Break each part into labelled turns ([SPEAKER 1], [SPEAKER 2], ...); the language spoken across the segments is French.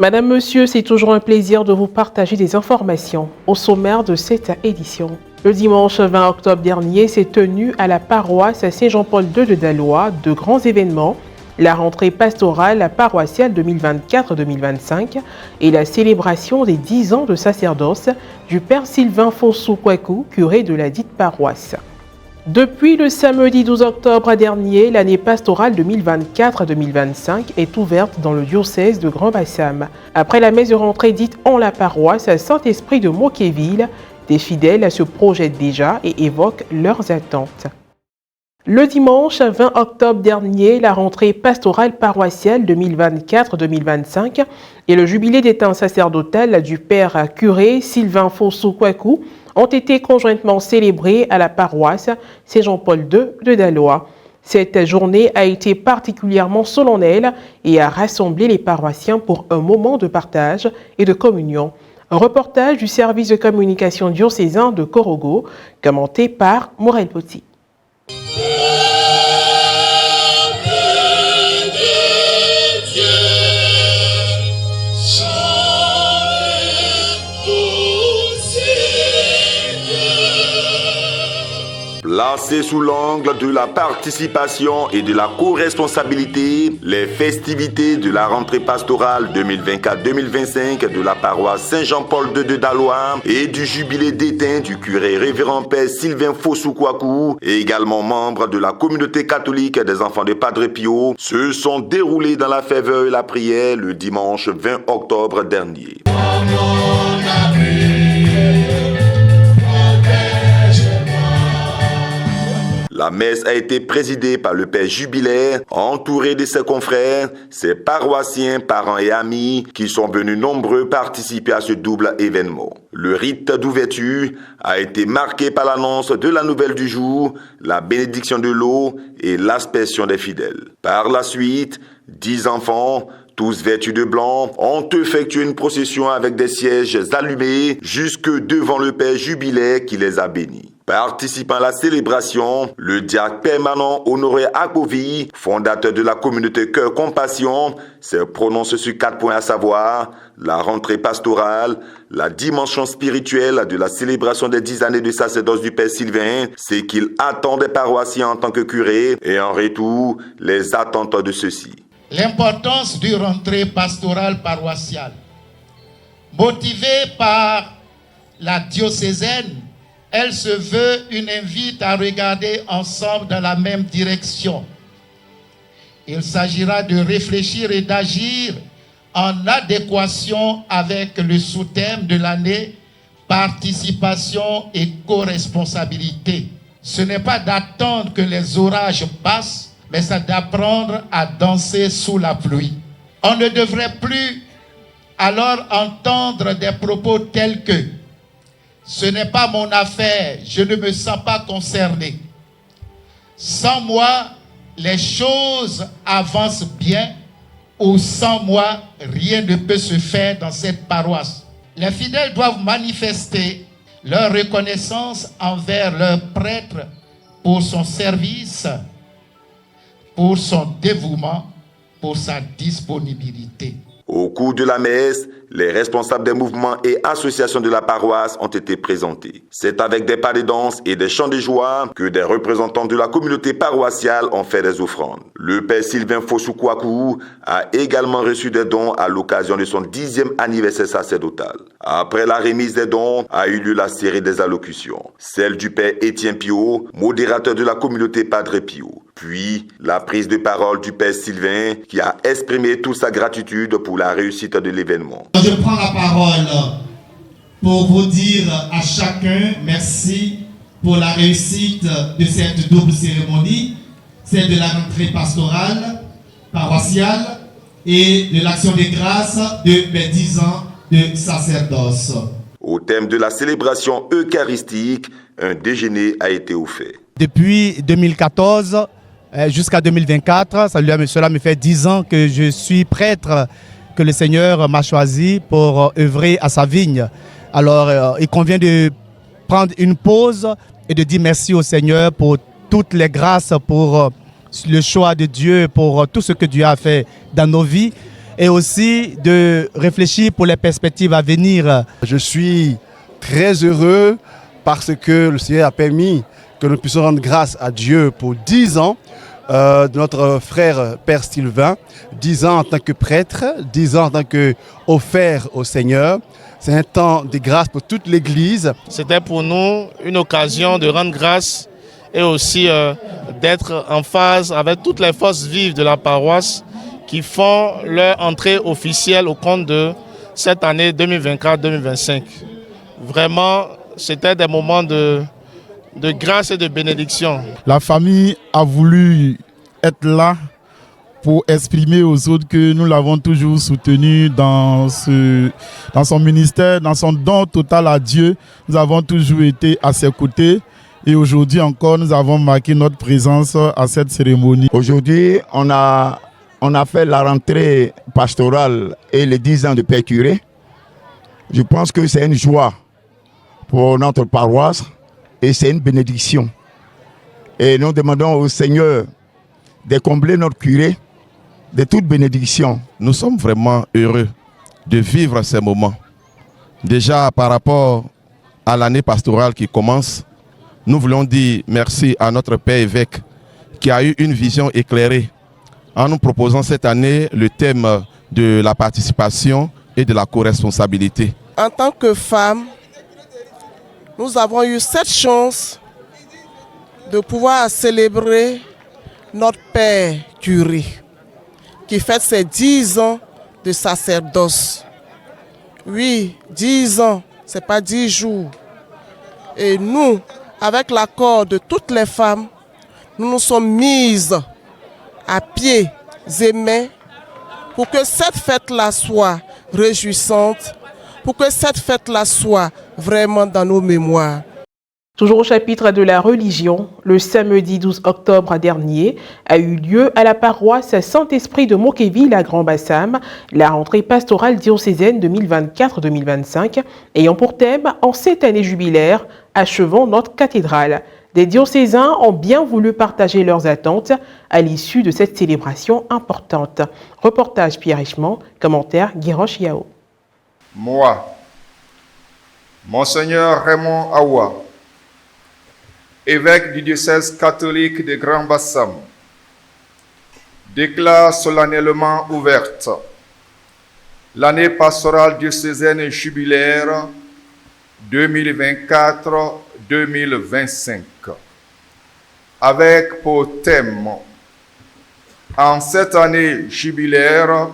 [SPEAKER 1] Madame, Monsieur, c'est toujours un plaisir de vous partager des informations au sommaire de cette édition. Le dimanche 20 octobre dernier s'est tenu à la paroisse Saint-Jean-Paul II de Dalois de grands événements, la rentrée pastorale paroissiale 2024-2025 et la célébration des 10 ans de sacerdoce du Père Sylvain Fossou-Kouakou, curé de la dite paroisse. Depuis le samedi 12 octobre dernier, l'année pastorale 2024-2025 est ouverte dans le diocèse de Grand-Bassam. Après la messe de rentrée dite en la paroisse Saint-Esprit de Moquéville, des fidèles se projettent déjà et évoquent leurs attentes. Le dimanche 20 octobre dernier, la rentrée pastorale paroissiale 2024-2025 et le jubilé des temps sacerdotal du Père curé Sylvain Fossou-Kouakou ont été conjointement célébrés à la paroisse Saint-Jean-Paul II de Dalois. Cette journée a été particulièrement solennelle et a rassemblé les paroissiens pour un moment de partage et de communion. Un reportage du service de communication diocésain de Korogo, commenté par Morel Poti.
[SPEAKER 2] Placés sous l'angle de la participation et de la co-responsabilité, les festivités de la rentrée pastorale 2024-2025 de la paroisse Saint-Jean-Paul II de Dalois et du jubilé d'éteint du curé révérend Père Sylvain Fossou-Kouakou, et également membre de la communauté catholique des enfants de Padre Pio, se sont déroulés dans la ferveur et la prière le dimanche 20 octobre dernier. La messe a été présidée par le Père jubilaire, entouré de ses confrères, ses paroissiens, parents et amis qui sont venus nombreux participer à ce double événement. Le rite d'ouverture a été marqué par l'annonce de la nouvelle du jour, la bénédiction de l'eau et l'aspersion des fidèles. Par la suite, 10 enfants, tous vêtus de blanc, ont effectué une procession avec des sièges allumés jusque devant le Père jubilaire qui les a bénis. Participant à la célébration, le diacre permanent Honoré Akovi, fondateur de la communauté Cœur Compassion, s'est prononcé sur 4 points, à savoir la rentrée pastorale, la dimension spirituelle de la célébration des 10 années de sacerdoce du Père Sylvain, ce qu'il attend des paroissiens en tant que curé, et en retour, les attentes de ceux-ci.
[SPEAKER 3] L'importance d'une rentrée pastorale paroissiale, motivée par la diocésaine, elle se veut une invite à regarder ensemble dans la même direction. Il s'agira de réfléchir et d'agir en adéquation avec le sous-thème de l'année, participation et co-responsabilité. Ce n'est pas d'attendre que les orages passent, mais c'est d'apprendre à danser sous la pluie. On ne devrait plus alors entendre des propos tels que « ce n'est pas mon affaire, je ne me sens pas concerné. Sans moi, les choses avancent bien ou sans moi, rien ne peut se faire dans cette paroisse. » Les fidèles doivent manifester leur reconnaissance envers leur prêtre pour son service, pour son dévouement, pour sa disponibilité.
[SPEAKER 2] Au cours de la messe, les responsables des mouvements et associations de la paroisse ont été présentés. C'est avec des pas de danse et des chants de joie que des représentants de la communauté paroissiale ont fait des offrandes. Le Père Sylvain Fossou-Kouakou a également reçu des dons à l'occasion de son 10e anniversaire sacerdotal. Après la remise des dons, a eu lieu la série des allocutions. Celle du Père Étienne Pio, modérateur de la communauté Padre Pio. Puis, la prise de parole du Père Sylvain qui a exprimé toute sa gratitude pour la réussite de l'événement.
[SPEAKER 4] Je prends la parole pour vous dire à chacun merci pour la réussite de cette double cérémonie, celle de la rentrée pastorale, paroissiale et de l'action de grâce de mes 10 ans de sacerdoce.
[SPEAKER 2] Au thème de la célébration eucharistique, un déjeuner a été offert.
[SPEAKER 5] Depuis 2014 jusqu'à 2024, cela me fait 10 ans que je suis prêtre, que le Seigneur m'a choisi pour œuvrer à sa vigne. Alors, il convient de prendre une pause et de dire merci au Seigneur pour toutes les grâces, pour le choix de Dieu, pour tout ce que Dieu a fait dans nos vies. et aussi de réfléchir pour les perspectives à venir.
[SPEAKER 6] Je suis très heureux parce que le Seigneur a permis que nous puissions rendre grâce à Dieu pour 10 ans de notre frère Père Sylvain, 10 ans en tant que prêtre, 10 ans en tant qu'offert au Seigneur. C'est un temps de grâce pour toute l'Église.
[SPEAKER 7] C'était pour nous une occasion de rendre grâce et aussi d'être en phase avec toutes les forces vives de la paroisse qui font leur entrée officielle au compte de cette année 2024-2025. Vraiment, c'était des moments de grâce et de bénédiction.
[SPEAKER 8] La famille a voulu être là pour exprimer aux autres que nous l'avons toujours soutenu dans son ministère, dans son don total à Dieu. Nous avons toujours été à ses côtés et aujourd'hui encore, nous avons marqué notre présence à cette cérémonie.
[SPEAKER 9] Aujourd'hui, on a fait la rentrée pastorale et les 10 ans de Père Curé. Je pense que c'est une joie pour notre paroisse et c'est une bénédiction. Et nous demandons au Seigneur de combler notre curé de toute bénédiction.
[SPEAKER 10] Nous sommes vraiment heureux de vivre ces moments. Déjà par rapport à l'année pastorale qui commence, nous voulons dire merci à notre Père évêque qui a eu une vision éclairée en nous proposant cette année le thème de la participation et de la co-responsabilité.
[SPEAKER 11] En tant que femme, nous avons eu cette chance de pouvoir célébrer notre Père curé qui fête ses 10 ans de sacerdoce. Oui, 10 ans, ce n'est pas 10 jours. Et nous, avec l'accord de toutes les femmes, nous nous sommes mises à pieds et mains pour que cette fête-là soit réjouissante, pour que cette fête-là soit vraiment dans nos mémoires.
[SPEAKER 1] Toujours au chapitre de la religion, le samedi 12 octobre dernier a eu lieu à la paroisse Saint-Esprit de Mokéville à Grand-Bassam la rentrée pastorale diocésaine 2024-2025 ayant pour thème en cette année jubilaire achevons notre cathédrale. Des diocésains ont bien voulu partager leurs attentes à l'issue de cette célébration importante. Reportage Pierre Richemont, commentaire Guiroche Yao.
[SPEAKER 12] Moi, Monseigneur Raymond Awa, évêque du diocèse catholique de Grand-Bassam, déclare solennellement ouverte l'année pastorale diocésaine jubilaire 2024-2025 avec pour thème en cette année jubilaire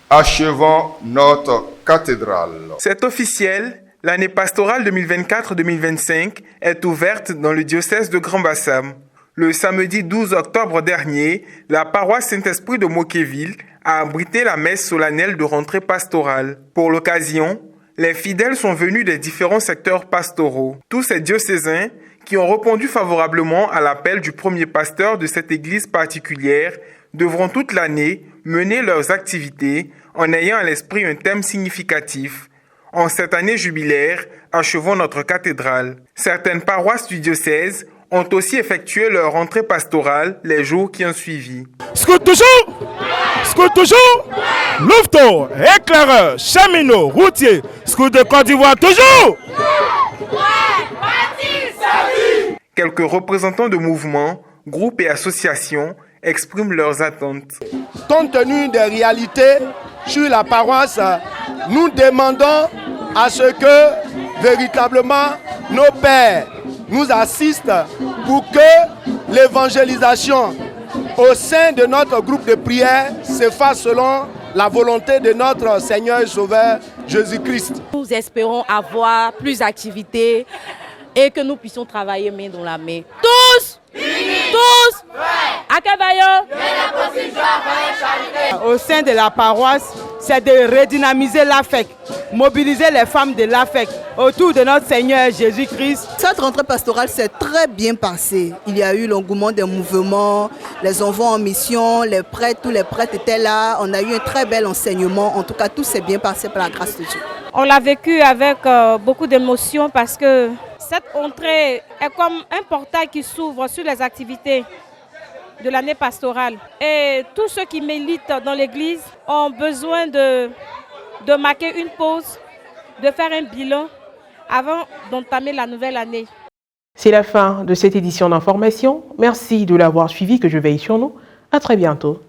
[SPEAKER 12] achevons notre cathédrale.
[SPEAKER 13] C'est officiel. L'année pastorale 2024-2025 est ouverte dans le diocèse de Grand-Bassam. Le samedi 12 octobre dernier, la paroisse Saint-Esprit de Mokéville a abrité la messe solennelle de rentrée pastorale. Pour l'occasion, les fidèles sont venus des différents secteurs pastoraux. Tous ces diocésains qui ont répondu favorablement à l'appel du premier pasteur de cette église particulière devront toute l'année mener leurs activités en ayant à l'esprit un thème significatif. En cette année jubilaire, achevons notre cathédrale. Certaines paroisses du diocèse ont aussi effectué leur rentrée pastorale les jours qui ont suivi.
[SPEAKER 14] Scout toujours, louveteau, éclaireur, cheminot, routier, scout de Côte d'Ivoire toujours.
[SPEAKER 13] Quelques représentants de mouvements, groupes et associations expriment leurs attentes.
[SPEAKER 15] Compte tenu des réalités sur la paroisse, nous demandons à ce que véritablement nos pères nous assistent pour que l'évangélisation au sein de notre groupe de prière se fasse selon la volonté de notre Seigneur et Sauveur Jésus-Christ.
[SPEAKER 16] Nous espérons avoir plus d'activités et que nous puissions travailler main dans la main. Tous, à Cavaillon.
[SPEAKER 17] Au sein de la paroisse, c'est de redynamiser l'AFEC, mobiliser les femmes de l'AFEC autour de notre Seigneur Jésus-Christ.
[SPEAKER 18] Cette rentrée pastorale s'est très bien passée. Il y a eu l'engouement des mouvements, les enfants en mission, les prêtres, tous les prêtres étaient là. On a eu un très bel enseignement. En tout cas, tout s'est bien passé par la grâce de Dieu.
[SPEAKER 19] On l'a vécu avec beaucoup d'émotion parce que cette entrée est comme un portail qui s'ouvre sur les activités de l'année pastorale. Et tous ceux qui militent dans l'église ont besoin de marquer une pause, de faire un bilan avant d'entamer la nouvelle année.
[SPEAKER 1] C'est la fin de cette édition d'information. Merci de l'avoir suivi, que je veille sur nous. À très bientôt.